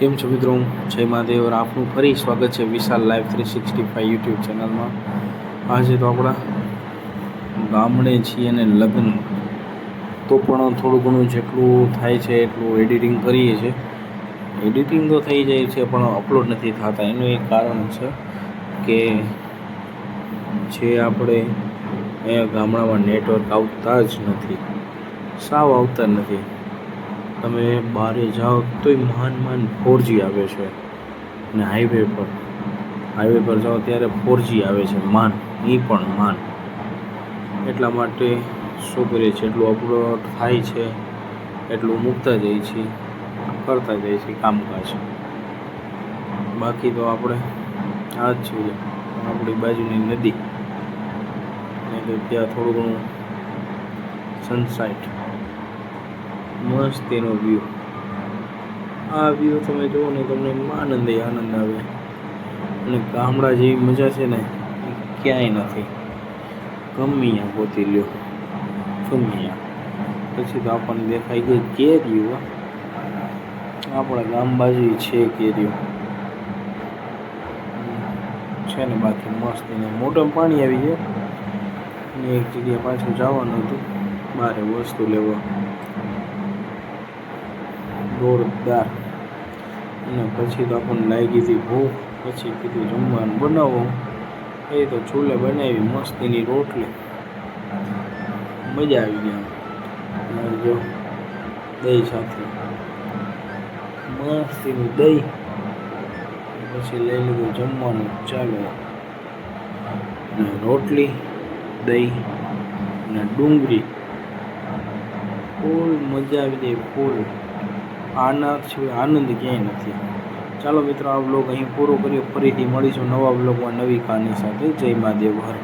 કેમ છો મિત્રો? જય મહાદેવ. આપનું ફરી સ્વાગત છે વિશાલ લાઈવ 365 યુટ્યુબ ચેનલમાં. આજે તો આપણા ગામડે છીએ અને લગ્ન, તો પણ થોડું ઘણું જેટલું થાય છે એટલું એડિટિંગ કરીએ છીએ. એડિટિંગ તો થઈ જાય છે પણ અપલોડ નથી થતા. એનું એક કારણ છે કે જે આપણે અહીંયા ગામડામાં નેટવર્ક આવતા જ નથી, સાવ આવતા નથી. તમે બહાર જાઓ તોય માંડ 4G આવે છે, અને હાઈવે પર જાઓ ત્યારે 4G આવે છે, એ પણ માંડ. એટલા માટે શું કરીએ છીએ, એટલું અપલોડ થાય છે એટલું મૂકતા જઈએ છીએ, કરતા જઈએ છીએ કામકાજ. બાકી તો આપણે આ જ જોઈએ, આપણી બાજુની નદી ને તો ત્યાં થોડું ઘણું સનસાઇટ, મસ્ત એનો વ્યૂ. આ વ્યૂ તમે જુઓ ને તમને આનંદ આવે. અને ગામડા જેવી મજા છે ને એ ક્યાંય નથી. ગમે ત્યાં ગોતી લ્યો, ગમે ત્યાં. પછી તો આપણને દેખાઈ ગઈ કેરીઓ. આપણા ગામ બાજુ છે કેરીઓ છે ને. બાકી મસ્ત એને મોઢામાં પાણી આવી જાય. અને એક જગ્યાએ પાછું જવાનું હતું બારે વસ્તુ લેવા, જોરદાર. અને પછી તો આપણને લાગી હતી ભૂખ. પછી કીધું જમવાનું બનાવો. એ તો ચૂલે બનાવી મસ્તીની રોટલી, મજા આવી ગઈ. આમ જો દહીં સાથે મસ્તીનું દહીં. પછી લઈ લીધું જમવાનું. ચાલો, અને રોટલી, દહીં અને ડુંગળી, ફૂલ મજા આવી જાય, ફૂલ. આના સિવાય આનંદ ક્યાંય નથી. ચાલો મિત્રો, આ વ્લોગ અહીં પૂરો કરીએ. ફરીથી મળીશું નવા વ્લોગમાં નવી કહાની સાથે. જય મહાદેવ હર.